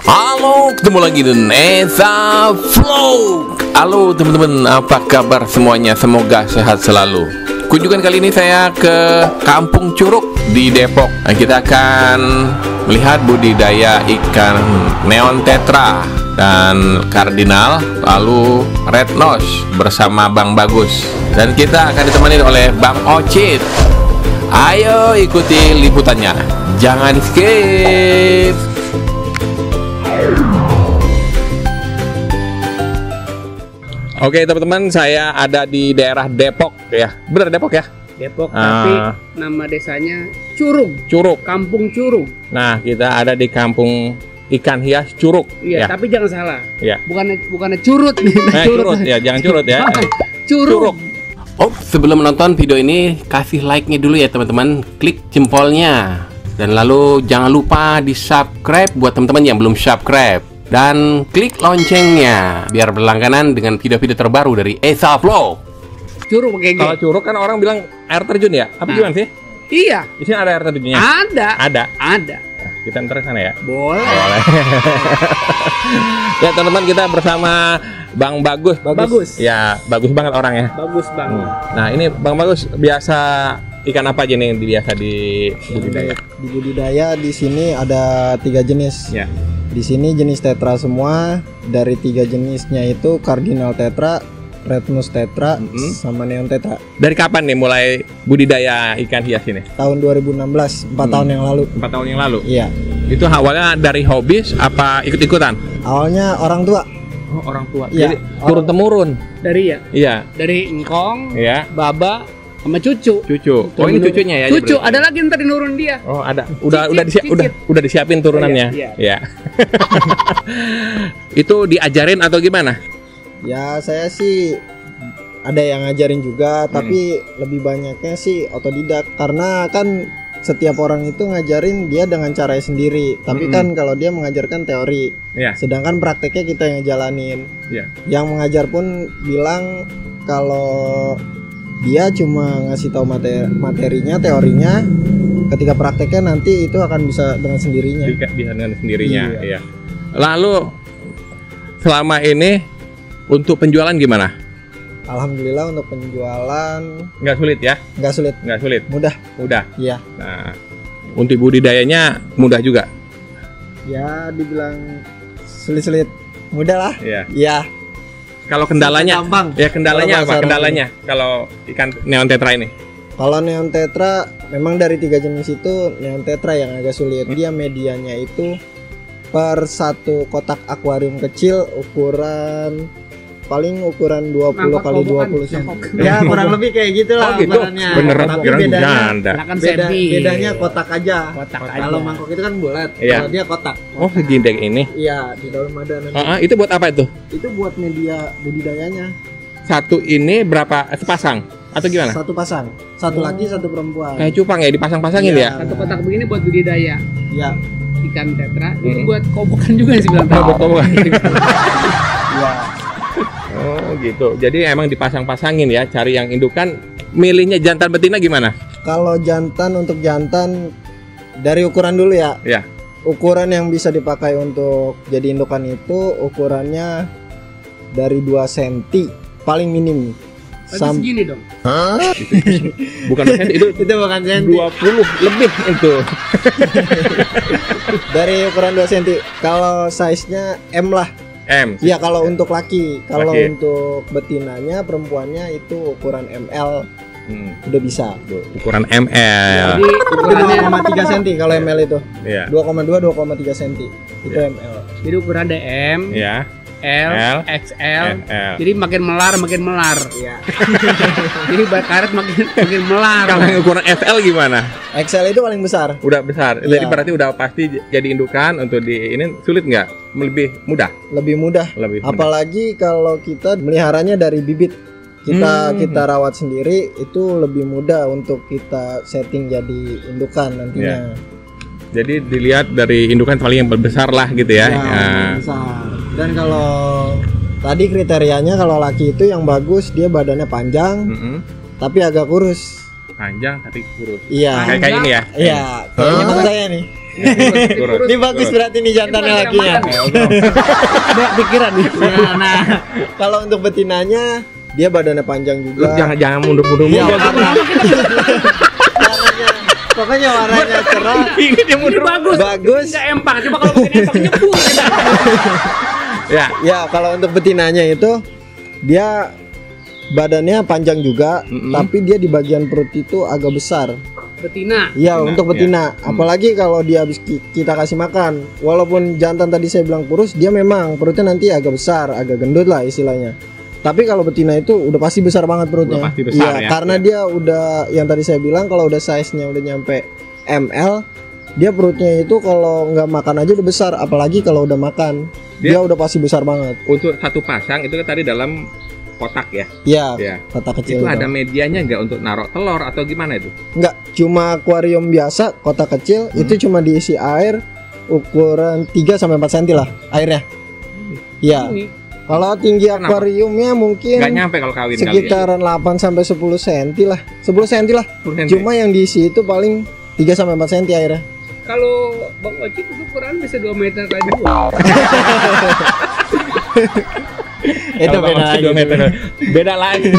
Halo, ketemu lagi dengan Eza Vlog. Halo teman-teman, apa kabar semuanya? Semoga sehat selalu. Kunjungan kali ini saya ke Kampung Curug di Depok. Nah, kita akan melihat budidaya ikan neon tetra dan kardinal, lalu red nose bersama Bang Bagus. Dan kita akan ditemani oleh Bang Ocit. Ayo ikuti liputannya, jangan skip. Oke teman-teman, saya ada di daerah Depok ya. Bener Depok ya? Depok, tapi nama desanya Curug. Curug. Kampung Curug. Nah, kita ada di kampung ikan hias Curug. Iya, ya. tapi jangan salah. Ya. Bukannya curut nih. Curut ya, jangan curut ya. Curug. Oh, sebelum menonton video ini, kasih like-nya dulu ya teman-teman. Klik jempolnya. Dan lalu jangan lupa di-subscribe buat teman-teman yang belum subscribe. Dan klik loncengnya biar berlangganan dengan video-video terbaru dari Eza Vlog. Curug pakai G. Kalau curug kan orang bilang air terjun ya? Apa gimana sih? Iya. Di sini ada air terjunnya? Ada. Nah, kita ntar ke sana ya? Boleh. Ya teman-teman, kita bersama Bang Bagus. Bagus. Ya, bagus banget orangnya. Bagus banget. Nah, ini Bang Bagus biasa ikan apa aja nih yang biasa di budidaya? Di budidaya di sini ada 3 jenis. Ya. Di sini jenis tetra semua. Dari 3 jenisnya itu kardinal tetra, red nose tetra, sama neon tetra. Dari kapan nih mulai budidaya ikan hias ini? Tahun 2016, 4 tahun yang lalu. 4 tahun yang lalu? Iya. Itu awalnya dari hobis apa ikut-ikutan? Awalnya orang tua. Oh, orang tua. Iya. Jadi turun-temurun. Dari ya? Iya. Dari engkong, Iya. baba, sama cucu. Oh, ini cucunya ya? Cucu, berarti? ada lagi ntar di nurun dia. Oh, ada. Cicit. Udah disiapin turunannya. Iya. Iya. Itu diajarin atau gimana? Ya saya sih ada yang ngajarin juga, tapi lebih banyaknya sih otodidak. Karena kan setiap orang itu ngajarin dia dengan caranya sendiri. Tapi kan kalau dia mengajarkan teori, sedangkan prakteknya kita yang jalanin. Yang mengajar pun bilang kalau dia cuma ngasih tahu materinya, teorinya, ketika prakteknya nanti itu akan bisa dengan sendirinya. Bisa dengan sendirinya, iya. Lalu selama ini untuk penjualan gimana? Alhamdulillah untuk penjualan Nggak sulit ya? nggak sulit, Mudah. iya. Nah, untuk budidayanya mudah juga. Ya dibilang sulit-sulit, mudah lah. Iya. Kalau kendalanya, gampang. ya kendalanya Kalau apa? Kendalanya kalau ikan neon tetra ini? Kalau neon tetra memang dari 3 jenis itu neon tetra yang agak sulit. Dia medianya itu per 1 kotak akuarium kecil ukuran 20 kali 20 cm. Ya kurang lebih kayak gitulah. Oh gitu. Beneran. Tapi bedanya kotak aja. Kalau mangkok itu kan bulat. Kalau dia kotak. Oh, segindek ini. Iya, di dalam ada nanti. Itu buat apa itu? Itu buat media budidayanya. Satu ini berapa? Sepasang atau gimana? 1 pasang. 1 laki, 1 perempuan. Kayak cupang ya, dipasang-pasangin ya? Satu kotak begini buat budidaya. Iya. Ikan tetra. Ini buat kobokan juga sih bilang. Buat kobokan. Iya. Oh gitu. Jadi emang dipasang-pasangin ya, cari yang indukan. Milihnya jantan betina gimana? Kalau untuk jantan dari ukuran dulu ya. Ya. Ukuran yang bisa dipakai untuk jadi indukan itu ukurannya dari 2 cm paling minim. Segini dong. Bukan senti itu bukan cm. 20 lebih itu. Dari ukuran 2 cm. Kalau size-nya M lah. M. Iya, kalau untuk laki. Kalau untuk betinanya, perempuannya itu ukuran ML. Udah bisa. Ukuran ML. Jadi ukurannya 2,3 cm kalau ML itu. Iya. 2,2 cm. Itu ML. Jadi ukuran DM, Ya. L, XL. L. Jadi makin melar. Iya. Jadi karet makin melar. Kalau yang ukuran XL gimana? XL itu paling besar. Udah besar. Iya. Jadi berarti udah pasti jadi indukan. Untuk di ini sulit nggak? Lebih mudah. Lebih mudah. Apalagi kalau kita meliharanya dari bibit. Kita rawat sendiri, itu lebih mudah untuk kita setting jadi indukan nantinya. Jadi dilihat dari indukan paling yang besar lah gitu ya. Besar. Dan kalau tadi kriterianya kalau laki itu yang bagus dia badannya panjang, tapi agak kurus. Panjang tapi kurus. Iya. Kayak ini ya. Iya. Kayaknya saya nih. Kurus. Ini bagus berarti nih jantannya lagi ya. Banyak pikiran nih. Nah, kalau untuk betinanya dia badannya panjang Lu juga. jangan mundur-mundur Iya, mulu. Pokoknya warnanya cerah. Ini bagus. Bagus. Enggak empang. Coba kalau bikin empang nyebur kita. Ya. Ya, kalau untuk betinanya itu dia badannya panjang juga, tapi dia di bagian perut itu agak besar. Betina. Iya, Betina, untuk betina. Apalagi kalau dia habis kita kasih makan. Walaupun jantan tadi saya bilang kurus, dia memang perutnya nanti agak besar, agak gendut lah istilahnya. Tapi kalau betina itu udah pasti besar banget perutnya. Udah pasti besar ya. Karena dia udah yang tadi saya bilang kalau udah size-nya udah nyampe ML, dia perutnya itu kalau nggak makan aja udah besar, apalagi kalau udah makan. Dia udah pasti besar banget. Untuk satu pasang itu kan tadi dalam kotak ya. Iya, Ya. kotak kecil. Itu ada medianya nggak untuk naruh telur atau gimana itu? Enggak, cuma akuarium biasa, kotak kecil, itu cuma diisi air ukuran 3 sampai 4 cm lah airnya. Iya. Ini. Kalau tinggi Kenapa? akuariumnya mungkin Nggak nyampe kalau kawin sekitaran 8 sampai 10 cm lah. 10 cm lah. kali ya. Cuma yang diisi itu paling 3 sampai 4 cm airnya. Kalau Bang Oci itu ukuran bisa 2 meter kali 2. Itu beda lagi. Beda lagi.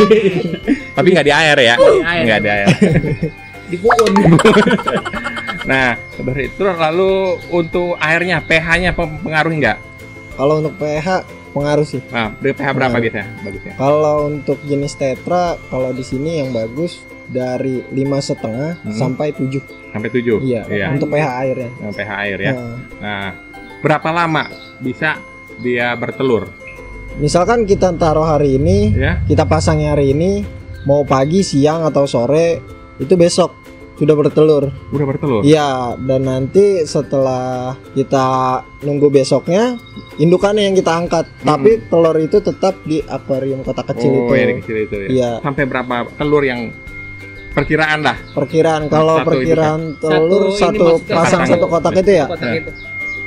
Tapi nggak di air ya. air. Nggak di air. Di pohon. Nah, dari itu lalu untuk airnya, pH-nya pengaruh nggak? Kalau untuk pH pengaruh sih. Nah, dari pH berapa Pengaruh. biasanya? Bagusnya. Kalau untuk jenis tetra, kalau di sini yang bagus dari 5,5 sampai 7. Sampai 7. Iya, untuk pH airnya. pH air ya. Nah, Nah, berapa lama bisa dia bertelur? misalkan kita taruh hari ini, Ya. kita pasangnya hari ini, mau pagi, siang atau sore, itu besok sudah bertelur. Udah bertelur. Iya, dan nanti setelah kita nunggu besoknya, indukannya yang kita angkat. Tapi telur itu tetap di akuarium kotak kecil itu. Oh, yang kecil itu ya. Iya. Sampai berapa telur yang perkiraan lah? Perkiraan kalau Satu perkiraan Satu telur ini satu maksudnya pasang pasang. satu kotak itu ya. Kotak itu.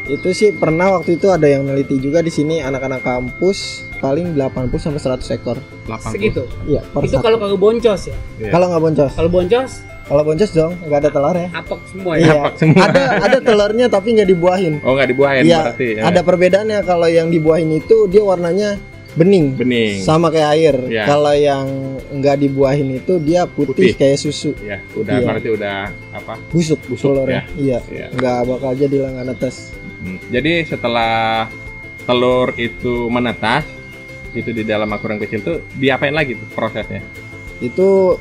Itu sih pernah waktu itu ada yang neliti juga di sini anak-anak kampus paling 80 sampai 100 ekor. 80. Segitu. Iya, per Itu satu. kalau kagak boncos ya. Iya. Kalau nggak boncos. Kalau boncos Kalau boncos dong, nggak ada telurnya. apok semua ya. Iya. Apok semua. Ada telurnya tapi nggak dibuahin. Oh, nggak dibuahin Iya, berarti. Ya. ada perbedaannya. Kalau yang dibuahin itu dia warnanya bening, Bening. sama kayak air. Iya. Kalau yang nggak dibuahin itu dia putih, Putih. kayak susu, Ya, udah Iya. berarti udah apa? busuk, Busuk, telurnya. Iya, Iya. nggak bakal jadi lah nggak netes. Jadi setelah telur itu menetas, itu di dalam akuarium kecil tuh diapain lagi tuh prosesnya? Itu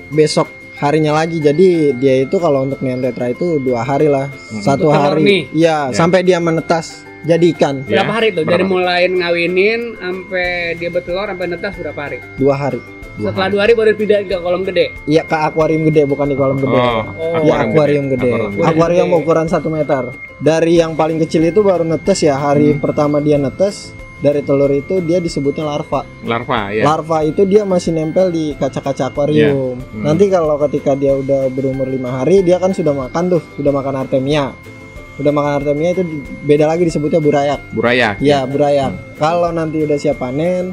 besok harinya lagi. Jadi dia itu kalau untuk neanderthal itu 2 hari lah, 1 Untuk telur hari. nih? Iya, Ya. sampai dia menetas jadi ikan. Ya. Berapa hari tuh? Berapa Dari hari? mulai ngawinin sampai dia bertelur sampai netas berapa hari? 2 hari. Setelah 2 hari baru pindah ke kolam gede. Iya, ke akuarium gede, bukan di kolam gede. Oh. Ya, akuarium gede. Akuarium gede. ukuran 1 meter. Dari yang paling kecil itu baru netes ya. Hari pertama dia netes, dari telur itu dia disebutnya larva. Larva ya. Larva itu dia masih nempel di kaca-kaca akuarium. Nanti kalau ketika dia udah berumur 5 hari, dia kan sudah makan tuh, sudah makan artemia. Udah makan artemia itu beda lagi disebutnya burayak. Burayak. Ya, burayak. Kalau nanti udah siap panen,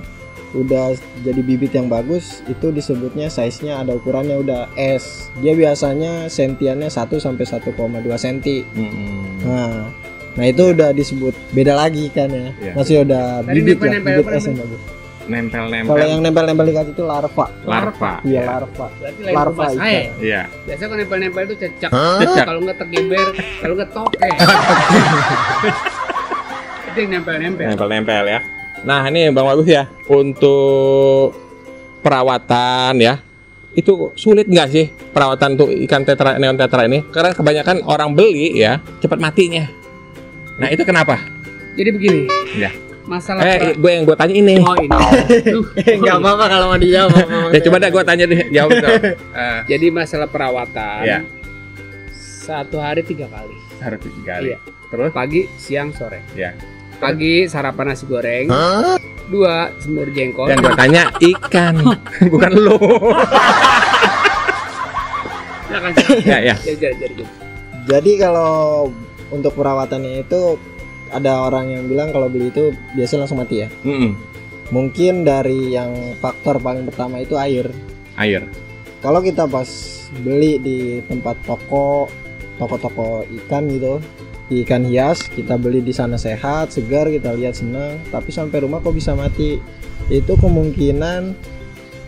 udah jadi bibit yang bagus, itu disebutnya size-nya ada ukurannya udah S. Dia biasanya sentiannya 1 sampai 1,2 cm. Nah, itu udah disebut beda lagi kan ya. Iya. Masih udah Tadi bibit lah, nempel-nempel bibit apa S yang bagus. Nempel-nempel. Kalau yang nempel-nempel di kaca itu larva. larva. Iya, Ya. larva. Berarti lain Larva rumah ikan. saya. Iya. Biasanya kalau nempel-nempel itu cecak. Cecak. Kalau nggak tergeber, kalau nggak toke. Itu yang nempel-nempel. Nempel-nempel ya. Nah, ini Bang Bagus ya, untuk perawatan ya. Itu sulit nggak sih perawatan untuk ikan tetra, neon tetra ini? Karena kebanyakan orang beli ya, cepat matinya. Nah, itu kenapa? Jadi begini. Ya. Masalah Gue tanya ini. Oh, ini. Duh. Enggak apa-apa kalau mau dijawab. Ya coba dah gue tanya deh, jawab dong. Jadi masalah perawatan. Ya. 1 hari 3 kali. Harus 3 kali. Iya. Terus? Pagi, siang, sore. Ya. Pagi sarapan nasi goreng. 2 semur jengkol. Dan gue tanya ikan, bukan lo. Silakan, Ya. Jadi. Jadi kalau untuk perawatannya itu ada orang yang bilang kalau beli itu biasanya langsung mati ya. Mungkin dari yang faktor paling pertama itu air. Air. Kalau kita pas beli di tempat toko-toko ikan gitu, ikan hias, kita beli di sana sehat, segar, kita lihat senang, tapi sampai rumah kok bisa mati. Itu kemungkinan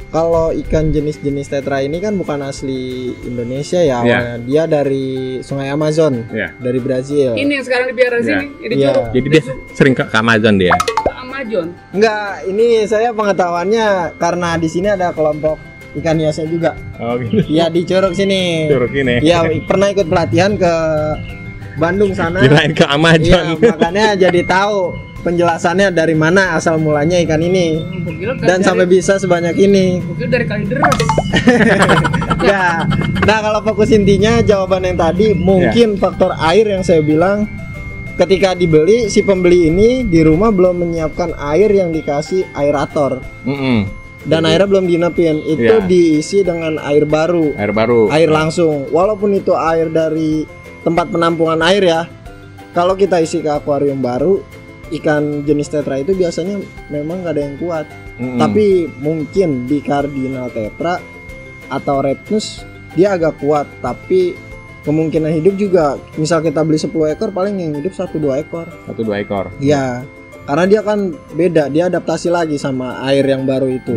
kalau ikan jenis-jenis tetra ini kan bukan asli Indonesia ya, awalnya. Dia dari Sungai Amazon, dari Brazil. Ini yang sekarang dibiarin sini, ini curug. Jadi dia sering ke Amazon dia. Amazon. Enggak, ini saya pengetahuannya karena di sini ada kelompok ikan hiasnya juga. Oh gitu. Ya di Curug sini. Curug ini. Ya pernah ikut pelatihan ke Bandung sana. Kirain ke Amazon. Iya, makanya jadi tahu penjelasannya dari mana asal mulanya ikan ini. Dan sampai bisa sebanyak ini. Mungkin dari Kalideres. Ya. Nah, kalau fokus intinya jawaban yang tadi mungkin faktor air yang saya bilang. Ketika dibeli, si pembeli ini di rumah belum menyiapkan air yang dikasih aerator. Dan airnya belum dinepin. Itu diisi dengan air baru. Air langsung. Walaupun itu air dari tempat penampungan air ya. Kalau kita isi ke akuarium baru, ikan jenis tetra itu biasanya memang gak ada yang kuat. Tapi mungkin di Cardinal tetra atau Repnus dia agak kuat, tapi kemungkinan hidup juga, misal kita beli 10 ekor paling yang hidup 1-2 ekor. 1-2 ekor. Iya. Karena dia kan beda, dia adaptasi lagi sama air yang baru itu.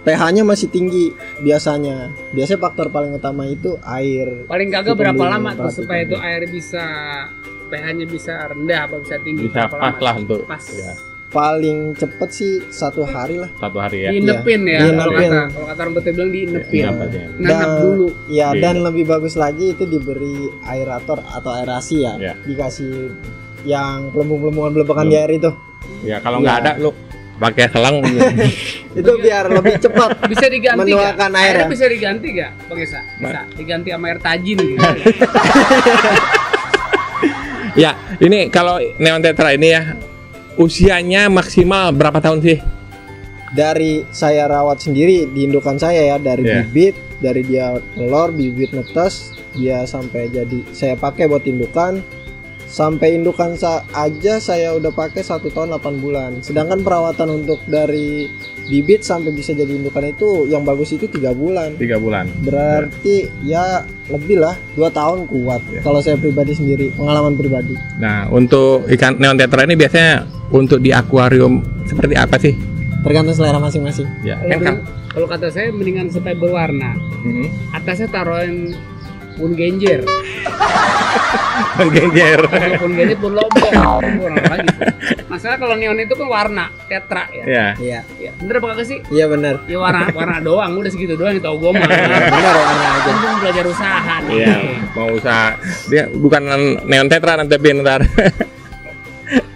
pH-nya masih tinggi biasanya. Biasanya faktor paling utama itu air. Paling kagak berapa lama tuh supaya itu air bisa pH-nya bisa rendah apa bisa tinggi? Bisa pas lah untuk. Pas. Ya. Paling cepet sih 1 hari lah. 1 hari ya. Diinepin ya. Diinepin. Kalau kata orang betul bilang diinepin. Nanap dulu. Ya, dan lebih bagus lagi itu diberi aerator atau aerasi ya. Dikasih yang pelembung-pelembungan belebekan di air itu. Ya kalau nggak ada lu pakai selang itu biar lebih cepat bisa diganti menuangkan air. Bisa diganti nggak, Bang Esa? Bisa diganti sama air tajin gitu. Ya, ini kalau neon tetra ini ya usianya maksimal berapa tahun sih? Dari saya rawat sendiri di indukan saya ya, dari bibit, dari dia telur, bibit netes, dia sampai jadi saya pakai buat indukan. Sampai indukan aja saya udah pakai 1 tahun 8 bulan. Sedangkan perawatan untuk dari bibit sampai bisa jadi indukan itu yang bagus itu 3 bulan. 3 bulan. Berarti ya lebih lah 2 tahun kuat. Kalau saya pribadi sendiri, pengalaman pribadi. Nah, untuk ikan neon tetra ini biasanya untuk di akuarium seperti apa sih? Tergantung selera masing-masing. Ya, kalau kata saya mendingan supaya berwarna. Atasnya taruhin pun genjer. Pun genjer pun lombok. Lagi. Masalah kalau neon itu kan warna tetra ya. Iya. Bener apa kagak sih? Iya bener. Ya warna doang, udah segitu doang yang tau gue mah. Bener warna aja. Kan belajar usaha. Iya, mau usaha. Dia bukan neon tetra nanti ntar.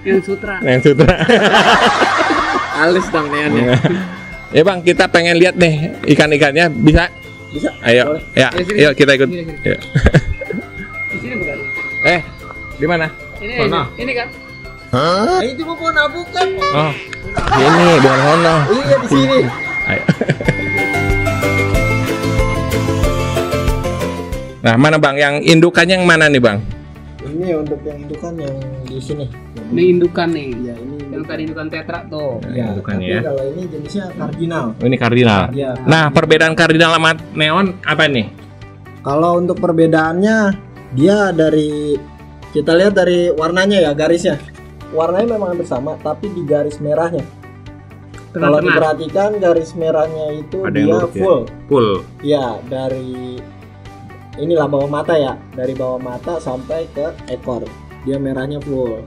Neon sutra. Neon sutra. Alis dong neonnya. Ya Bang, kita pengen lihat nih ikan-ikannya bisa. Bisa. Ayo, boleh. Ya, yuk kita ikut. Sini. Ya. Di sini bukan? Di mana? Ini kan? Hah? Itu pohon bukan? Oh, ini bukan sono. Iya di sini. Ayo. Nah, mana Bang? Yang indukannya yang mana nih Bang? Ini untuk yang indukan yang di sini. Ini indukan nih. Ya, ini yang tadi indukan tetra tuh. Ya, indukannya tapi ya. kalau ini jenisnya kardinal. Oh, ini kardinal. Ya, nah, perbedaan kardinal sama neon apa nih? Kalau untuk perbedaannya, dia dari kita lihat dari warnanya ya, garisnya. Warnanya memang hampir sama, tapi di garis merahnya. Kalau diperhatikan garis merahnya itu ada dia full. Full. Ya, dari inilah bawah mata ya, dari bawah mata sampai ke ekor. Dia merahnya full.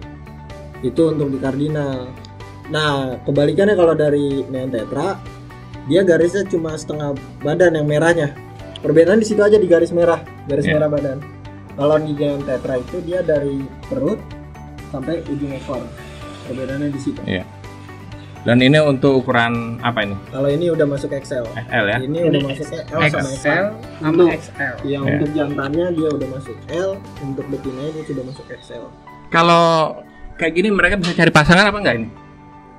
Itu untuk di kardinal. Nah, kebalikannya kalau dari neon tetra, dia garisnya cuma setengah badan yang merahnya. Perbedaan di situ aja di garis merah merah badan. Kalau di neon tetra itu dia dari perut sampai ujung ekor. Perbedaannya di situ. Iya. Dan ini untuk ukuran apa ini? Kalau ini udah masuk XL. XL ya? Ini udah masuk L sama XL sama XL. Yang untuk jantannya dia udah masuk L, untuk betinanya dia sudah masuk XL. Kalau kayak gini mereka bisa cari pasangan apa enggak ini?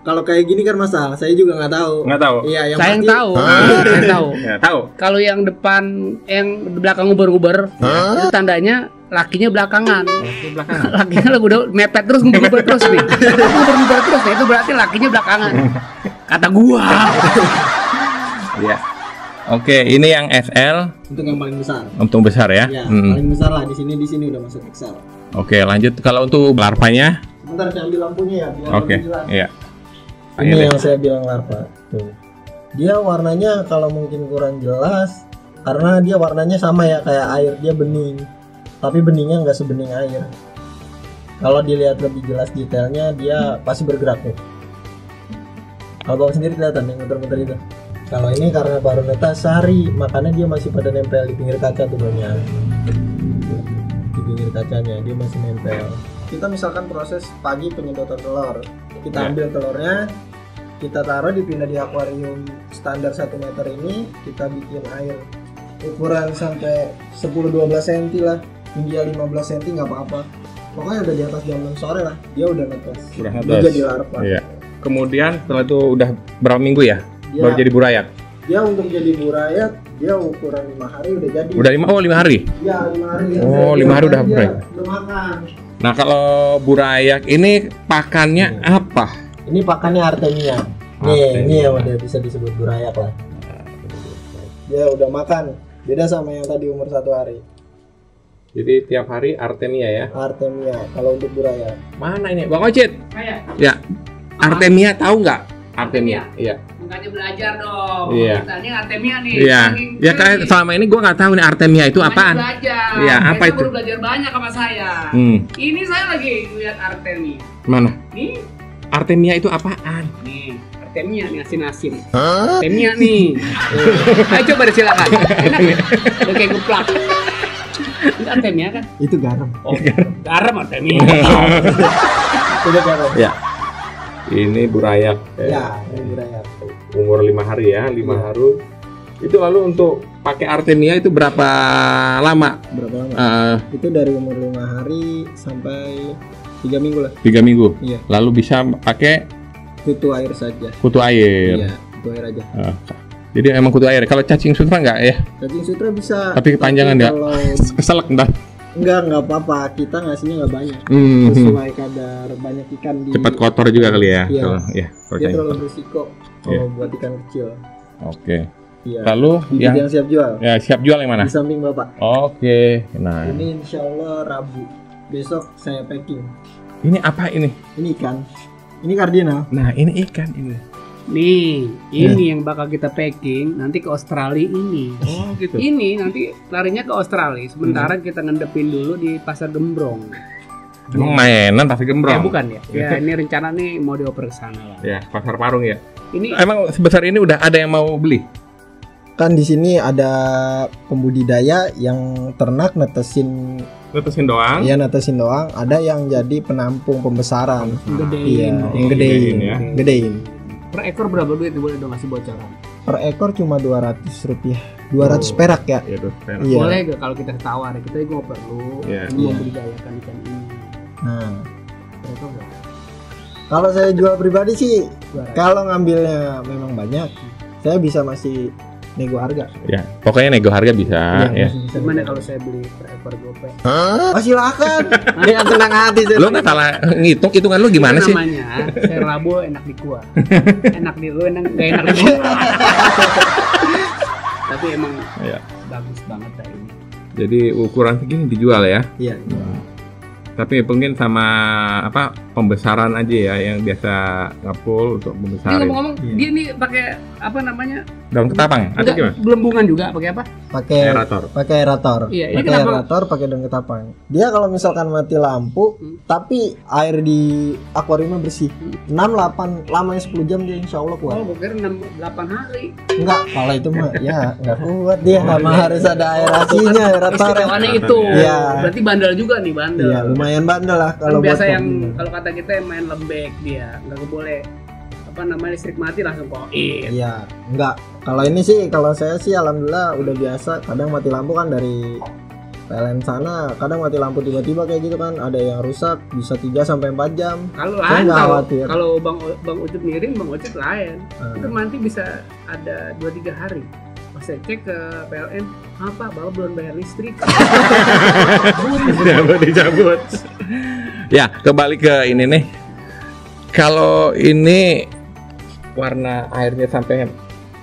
Kalau kayak gini kan masalah, saya juga nggak tahu. Nggak tahu. Iya, yang saya pasti, tahu. Saya tahu. Ya, tahu. Kalau yang depan, yang belakang uber-uber, itu tandanya lakinya belakangan. Lakinya udah mepet terus, nguber terus nih. Nguber terus, nah itu berarti lakinya belakangan. Kata gua. Iya. Oke, ini yang SL untuk yang paling besar. untuk besar ya. Ya, paling besar lah di sini udah masuk XL. Oke, lanjut. Kalau untuk larvanya? Sebentar saya ambil lampunya ya biar Oke, lebih jelas. iya. Ini yang saya bilang larva. Tuh. Dia warnanya kalau mungkin kurang jelas karena dia warnanya sama ya kayak air, dia bening. Tapi beningnya nggak sebening air. Kalau dilihat lebih jelas detailnya dia pasti bergerak tuh. Kalau bapak sendiri kelihatan yang muter-muter itu. Kalau ini karena baru netas sehari, makanya dia masih pada nempel di pinggir kaca tuh banyak. Di pinggir kacanya dia masih nempel. Kita misalkan proses pagi penyedotan telur. Kita ambil telurnya, kita taruh dipindah di akuarium standar 1 meter ini, kita bikin air ukuran sampai 10-12 cm lah, hingga 15 cm nggak apa-apa. Pokoknya udah di atas jam 6 sore lah, dia udah netes. Udah Dia netes. jadi larva. Iya. Kemudian setelah itu udah berapa minggu ya? Dia, Baru jadi burayak. dia untuk jadi burayat, dia ukuran 5 hari udah jadi. Udah 5 hari. Iya, 5 hari. Oh, 5 hari udah dia burayat. Udah makan. Nah, kalau burayak ini pakannya apa? Ini pakannya artemia. Nih, ini yang udah bisa disebut burayak lah. Dia udah makan. Beda sama yang tadi umur 1 hari. Jadi tiap hari artemia ya. Artemia kalau untuk burayak. Mana ini, Bang Ocit? Saya Ya. Artemia tahu nggak? Artemia. Iya. makanya belajar dong. Iya. Kita ini Artemia nih. Iya. Ya kayak selama ini gua nggak tahu nih artemia itu Makanya apaan. Belajar. Iya, apa Kita itu? baru belajar banyak sama saya. Ini saya lagi lihat Artemia. Mana? Nih, Artemia itu apaan? nih. Artemia nih asin-asin. Artemia nih. Ayo coba deh silakan. Enak ya? Udah kayak geplak. Itu Artemia kan? Itu garam. Oh, garam Artemia. Itu garam. Ya. Ini burayak. Ya, ini burayak. Umur 5 hari ya, 5 hari. Itu lalu untuk pakai artemia itu berapa lama? Berapa lama? Itu dari umur 5 hari sampai 3 minggu lah. 3 minggu. Iya. Lalu bisa pakai Kutu air saja. kutu air. Iya, kutu air aja. Jadi emang kutu air. Kalau cacing sutra enggak ya? Cacing sutra bisa. Tapi kepanjangan ya? Kalau Keselak ntar. enggak apa-apa. Kita ngasihnya enggak banyak. Hmm. Sesuai kadar banyak ikan di. Cepat kotor juga kali ya. Iya. Kalau ya, kalau Dia cacing. terlalu berisiko kalau buat ikan kecil. Oke. Iya. Lalu Bibit yang siap jual. ya siap jual yang mana? Di samping Bapak. Oke. Nah, Ini insya Allah Rabu. Besok saya packing. ini apa ini? Ini ikan. Ini kardinal. Nah, ini ikan ini. Nih, ini yang bakal kita packing nanti ke Australia ini. Oh, gitu. Ini nanti larinya ke Australia. Sementara kita ngendepin dulu di Pasar Gembrong. Emang mainan pasti gembrong. Bukan ya? Ya ini rencana nih mau dioper ke sana lah. Ya, pasar Parung ya. Ini Emang sebesar ini udah ada yang mau beli? Kan di sini ada pembudidaya yang ternak netesin, Netesin doang. ya netesin doang. Ada yang jadi penampung pembesaran. Iya, gedein. yang gedein, ya. gedein. Per ekor berapa duit? Boleh dong ngasih bocoran. Per ekor cuma 200 rupiah, 200 perak ya. Iya, tuh. Iya. Boleh gak kalau kita tawar? Kita juga perlu Iya. ini membudidayakan ikan ini. Nah, Per ekor berapa? kalau saya jual pribadi sih, 200. kalau ngambilnya memang banyak, saya bisa masih nego harga. Ya, pokoknya nego harga bisa ya. masih bisa Gimana nego. kalau saya beli per ekor gope? Oh, silakan. Dengan tenang hati saya. Lu nggak salah ngitung, hitungan lu gimana sih? Namanya saya rabu enak di gua. Enak di lu, enak gak enak di gua. Tapi emang Iya. bagus banget dah ini. Jadi ukuran segini dijual ya. Iya. Tapi mungkin sama apa pembesaran aja ya yang biasa ngepul untuk Ini membesarin. ngomong-ngomong, Iya. dia nih pakai apa namanya? Daun ketapang atau Enggak, gimana? gelembungan juga pakai apa? Pakai Aerator. pakai aerator. Iya, ini pakai kenapa? aerator, pakai daun ketapang. Dia kalau misalkan mati lampu, tapi air di akuariumnya bersih. 6-8 lamanya 10 jam dia insya Allah kuat. Oh, gue kira 6-8 hari. Enggak, kalau itu mah ya enggak kuat dia, sama harus ada aerasinya, aerator. Istimewaannya itu. Iya. Berarti bandel juga nih, bandel. Iya, lumayan bandel lah Kan kalau buat biasa yang kopi. kalau kata kita yang main lembek dia, nggak boleh apa namanya listrik mati langsung koin. Iya, enggak. Kalau ini sih, kalau saya sih alhamdulillah udah biasa. Kadang mati lampu kan dari PLN sana, kadang mati lampu tiba-tiba kayak gitu kan, ada yang rusak bisa 3 sampai 4 jam. Kalau Saya nggak kalau khawatir. kalau Bang Ucup ngirim, Bang Ucup lain. Itu Nah, nanti bisa ada 2-3 hari. Pas saya cek ke PLN, apa Bapak belum bayar listrik? Dicabut. Ya, kembali ke ini nih. Kalau ini warna airnya sampai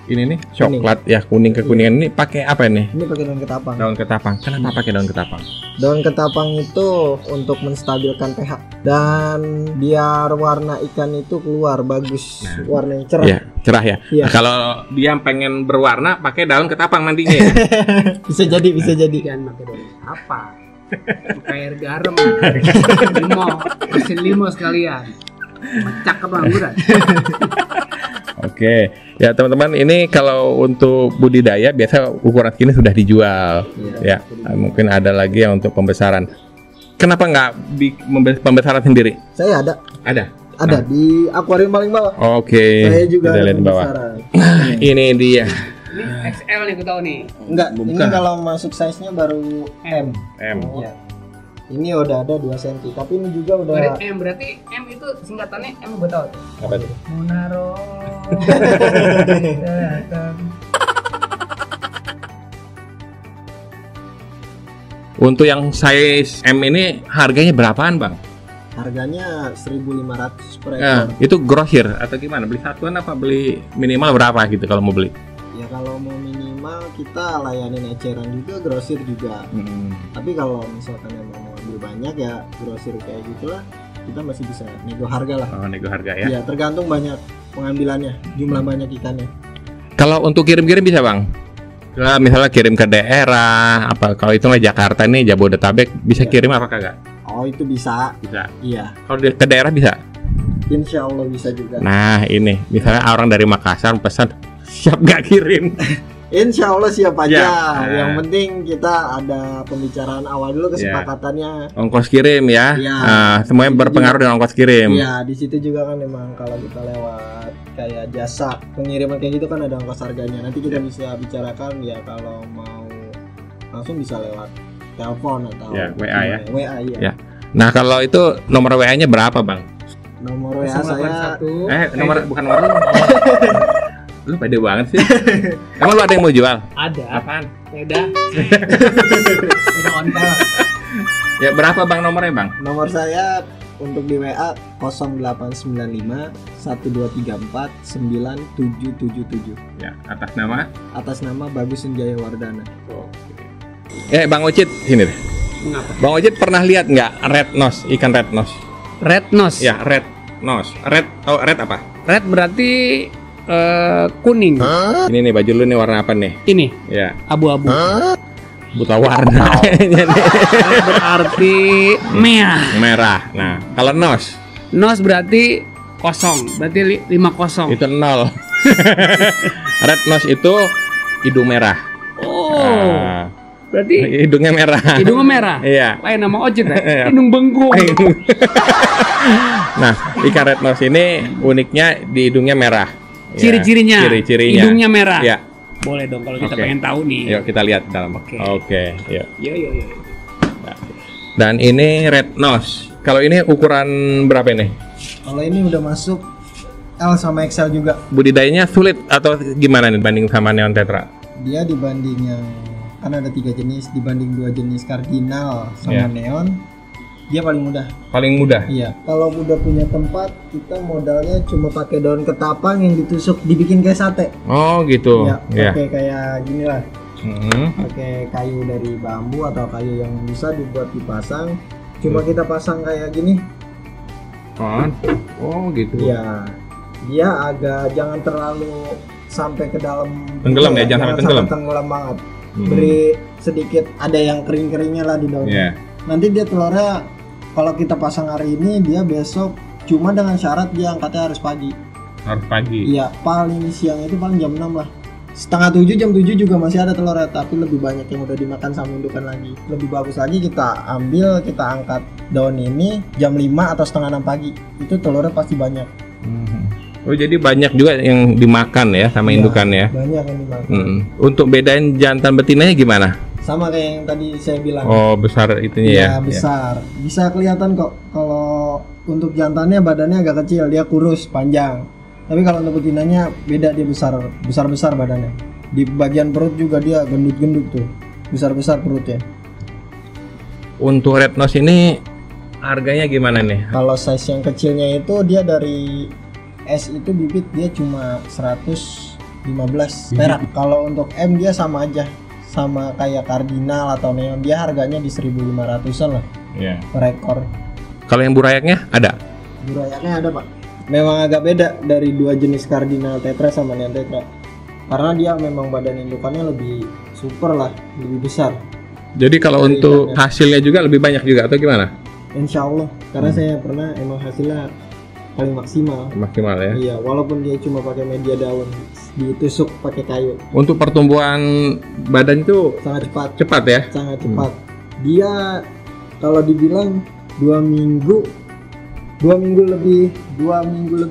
Ini nih coklat ya, kuning kekuningan. Ini pakai apa ini? Ini pakai daun ketapang. Daun ketapang. Kenapa pakai daun ketapang? Daun ketapang itu untuk menstabilkan pH dan biar warna ikan itu keluar bagus, warnanya cerah. Iya, cerah ya. Iya. Nah, kalau dia pengen berwarna pakai daun ketapang mandinya ya. Bisa jadi, bisa jadi. Jangan pakai daun apa? Pakai air garam, limo, mesin limo sekalian. Cak ke angguran. Oke, ya teman-teman, ini kalau untuk budidaya biasa ukuran segini sudah dijual, ya. Mungkin ada lagi yang untuk pembesaran. Kenapa nggak pembesaran sendiri? Saya ada di akuarium paling bawah. Oke, Saya juga kita ada lihat di bawah. pembesaran. Ini dia. Ini XL nih, gue tahu nih. Enggak, Bukan. ini kalau masuk size-nya baru M. M. Ya. Ini udah ada 2 cm, tapi ini juga udah Berarti M itu singkatannya M, gue tahu. Apa tuh? Munaro. Untuk yang size M ini harganya berapaan, Bang? harganya 1.500 per ekor. Ya, itu grosir atau gimana? Beli satuan apa beli minimal berapa gitu kalau mau beli? Ya kalau mau minimal kita layanin eceran juga, grosir juga. Tapi kalau misalkan emang mau ambil banyak ya grosir kayak gitulah, kita masih bisa nego harga lah. Oh, nego harga ya. Ya tergantung banyak pengambilannya, jumlah banyak ikannya. Kalau untuk kirim-kirim bisa, Bang? Nah, misalnya kirim ke daerah, apa kalau itu nggak Jakarta nih, Jabodetabek, bisa kirim apa kagak? Oh itu bisa. Bisa. Iya. Kalau ke daerah bisa? Insya Allah bisa juga. Nah, ini misalnya orang dari Makassar pesan, siap nggak kirim? Insya Allah siap aja. Ya. Yang penting kita ada pembicaraan awal dulu, kesepakatannya. Ongkos kirim ya. Iya. Nah, semuanya berpengaruh dengan ongkos kirim. Iya, di situ juga kan memang kalau kita lewat kayak jasa pengiriman kayak gitu kan ada ongkos harganya. Nanti kita bisa bicarakan ya, kalau mau langsung bisa lewat telepon atau Ya, WA ya. WA iya. Ya. Nah, kalau itu nomor WA-nya berapa, Bang? Nomor WA saya Nomor bukan nomor lu. Lu pede banget sih. Emang lu ada yang mau jual? Ada. Apaan? Udah. Udah on call. Ya, berapa Bang nomornya, Bang? nomor saya untuk di WA 0895 1234 9777 Ya, atas nama. atas nama Bagus Senjaya Wardana. Bang Ocit, sini deh. Mengapa? Bang Ocit pernah lihat nggak red nose, ikan red nose? Red nose. Ya, red nose. Red, oh red apa? Red berarti kuning. Ini nih baju lu nih warna apa nih? Ini Ya, abu-abu. buta warna. Red berarti merah. Merah. Nah, kalau nose Nose berarti kosong. Berarti 50. itu 0. Red nose itu hidung merah. Oh. Ah, Berarti hidungnya merah. hidungnya merah. Iya. Lain nama ojek Iya. ya. Hidung bengkung. Nah, ikan red nose ini uniknya di hidungnya merah. Ya, Ciri-cirinya. Ciri-cirinya. Hidungnya merah. Ya. Boleh dong kalau kita Oke. pengen tahu nih. Yuk kita lihat dalam. Oke. Oke, yuk. Yo. Dan ini red nose. Kalau ini ukuran berapa ini? Kalau ini udah masuk L sama XL juga. Budidayanya sulit atau gimana nih dibanding sama neon tetra? Dia dibanding yang kan ada 3 jenis, dibanding 2 jenis kardinal Iya. sama neon, dia paling mudah. Paling mudah. Iya. Kalau udah punya tempat, kita modalnya cuma pakai daun ketapang yang ditusuk, dibikin kayak sate. Oh, gitu. Iya. Ya. Pakai kayak gini lah. Mhm. Pakai kayu dari bambu atau kayu yang bisa dibuat dipasang. Cuma kita pasang kayak gini. Oh, gitu. Iya. Dia agak jangan terlalu sampai ke dalam. Tenggelam ya, jangan sampai tenggelam. Tenggelam banget. Mhm. Beri sedikit ada yang kering-keringnya lah di daunnya. Iya. Nanti dia telurnya kalau kita pasang hari ini, dia besok cuma dengan syarat dia angkatnya harus pagi. Harus pagi. Iya, paling siang itu paling jam 6 lah. Setengah 7, jam 7 juga masih ada telurnya, tapi lebih banyak yang udah dimakan sama indukan lagi. Lebih bagus lagi kita ambil, kita angkat daun ini jam 5 atau setengah 6 pagi. Itu telurnya pasti banyak. Mhm. Oh, jadi banyak juga yang dimakan ya sama Iya, indukan ya. Banyak yang dimakan. Mhm. Untuk bedain jantan betinanya gimana? Sama kayak yang tadi saya bilang. Oh, besar itunya ya. Iya, besar. Bisa kelihatan kok kalau untuk jantannya badannya agak kecil, dia kurus, panjang. Tapi kalau untuk betinanya beda, dia besar badannya. Di bagian perut juga dia gendut-gendut tuh. Besar-besar perutnya. Untuk red nose ini harganya gimana nih? Kalau size yang kecilnya itu dia dari S itu bibit dia cuma 100 15 perak. Kalau untuk M dia sama aja, sama kayak Cardinal atau Neon, dia harganya di 1.500-an lah. Iya. Per ekor. Kalau yang burayaknya ada? Burayaknya ada Pak. Memang agak beda dari dua jenis Cardinal Tetra sama Neon Tetra. Karena dia memang badan indukannya lebih super lah, lebih besar. Jadi kalau Dari untuk ikannya. hasilnya juga lebih banyak juga atau gimana? Insya Allah, karena saya pernah emang hasilnya paling maksimal. Maksimal ya. Iya, walaupun dia cuma pakai media daun, ditusuk pakai kayu, Untuk pertumbuhan badan itu sangat cepat, cepat ya? sangat cepat. Dia kalau dibilang 2 minggu lebih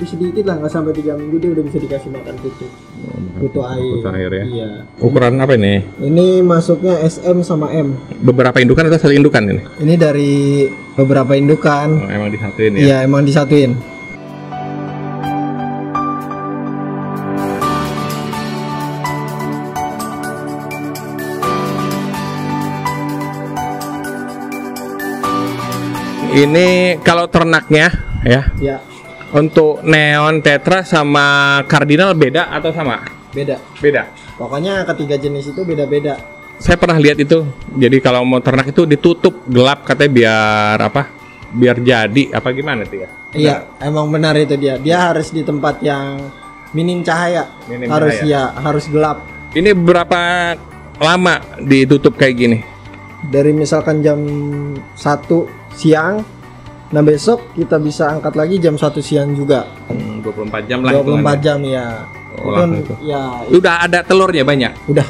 sedikit lah, nggak sampai 3 minggu dia udah bisa dikasih makan kutu air. Kutu air ya. Iya. Ukuran apa ini? Ini masuknya SM sama M. Beberapa indukan atau satu indukan ini? Ini dari beberapa indukan. Oh, emang disatuin ya? Iya, emang disatuin. Ini kalau ternaknya ya, Ya, untuk Neon Tetra sama Cardinal beda atau sama? beda. Beda. Pokoknya ketiga jenis itu beda-beda. Saya pernah lihat itu. Jadi kalau mau ternak itu ditutup gelap katanya biar apa? Biar jadi apa gimana tuh ya? Iya, emang benar itu dia. Dia harus di tempat yang minim cahaya. Minim harus cahaya. ya, harus gelap. Ini berapa lama ditutup kayak gini? Dari misalkan jam 1 siang, nah besok kita bisa angkat lagi jam 1 siang juga. 24 jam lah. 24 jam ya. Olah Itu, itu. ya, Udah ada telurnya banyak. udah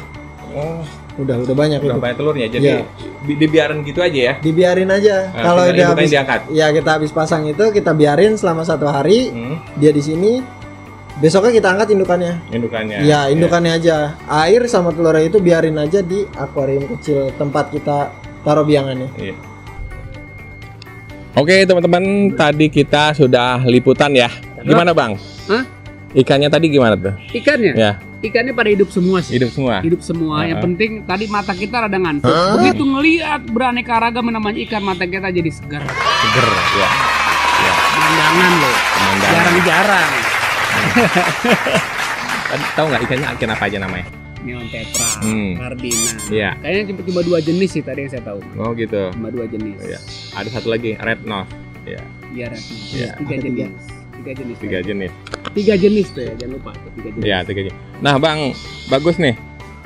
Oh, udah banyak udah itu. banyak telurnya. Jadi Iya. dibiarin gitu aja ya. Dibiarin aja. Nah, Kalau tinggal udah indukannya habis diangkat. ya kita habis pasang itu kita biarin selama 1 hari. Dia di sini. Besoknya kita angkat indukannya. Indukannya. Iya, indukannya aja. Air sama telurnya itu biarin aja di akuarium kecil tempat kita taruh biangannya. Iya. Oke teman-teman, tadi kita sudah liputan ya. Gimana Bang? Hah? Ikannya tadi gimana tuh? Ikannya? Ya, Ikannya pada hidup semua sih. hidup semua. Hidup semua. Yang Heeh. penting tadi mata kita rada ngantuk. Begitu ngelihat beraneka ragam namanya ikan, mata kita jadi segar. Seger ya. Ya, Pemandangan loh. pemandangan. Jarang-jarang. Tadi tahu nggak ikannya ikan apa aja namanya? Neon Tetra, Cardinal. Iya. Kayaknya cuma 2 jenis sih tadi yang saya tahu. Oh gitu. Cuma 2 jenis. Iya. Ada satu lagi red nose. Ya, Iya, Iya. 3 Ada jenis. 3 jenis. 3 jenis. 3 jenis tuh ya, jangan lupa tuh 3 jenis. Ya, 3 jenis. Nah Bang, bagus nih.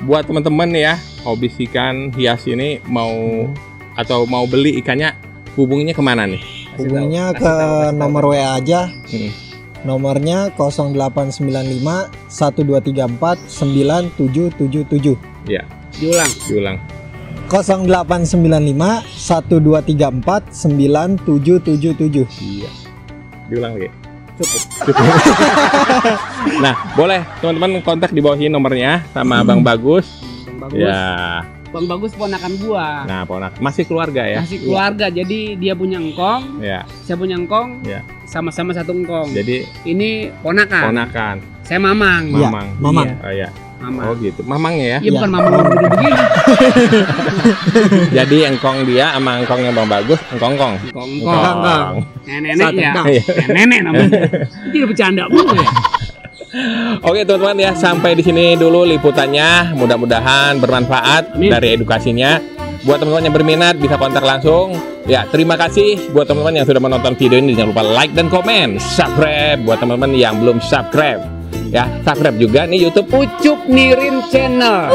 Buat teman-teman nih ya, hobi ikan hias ini mau atau mau beli ikannya, hubunginya kemana nih? Hubunginya ke nomor WA aja. Nomornya 0895 1234 9777. Ya, Diulang. diulang. 0895 1234 9777. Iya. Diulang lagi. Cukup. Nah, boleh teman-teman kontak di bawah ini nomornya sama Bang Bagus. Bang Bagus. Ya. Bang Bagus ponakan gua. Nah, ponak masih keluarga ya. Masih keluarga, jadi dia punya engkong, Ya. saya punya engkong, Ya. sama-sama satu engkong. Jadi Ini ponakan. ponakan, Saya mamang. Iya, mamang. mamang. Iya. Oh ya. Mamang. Oh gitu. Mamangnya ya. Iya, bukan mamang begini. Jadi engkong dia sama engkongnya Bang Bagus, engkong-kong. Engkong. Nenek ya. Satu. Nenek namanya. Jadi bercanda mulu ya. Oke teman-teman ya, sampai di sini dulu liputannya. Mudah-mudahan bermanfaat Amin. dari edukasinya. Buat teman-teman yang berminat bisa kontak langsung. Ya, terima kasih buat teman-teman yang sudah menonton video ini. Jangan lupa like dan komen, subscribe buat teman-teman yang belum subscribe. Ya, subscribe juga nih YouTube. Ucup Nirin Channel.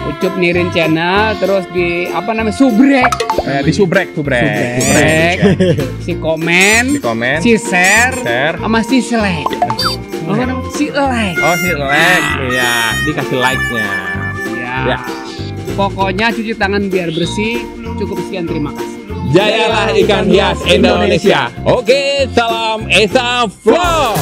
Ucup Nirin Channel, terus di apa namanya? Subrek. Di subrek. Subrek. Si komen, Di komen. si share, Share. sama si selek. Apa namanya? Si like. Oh, si like. Iya, dikasih like-nya. Ya. Ya. Pokoknya cuci tangan biar bersih. Cukup sekian, terima kasih. Jayalah ikan hias Indonesia. Oke, salam Esa Vlog.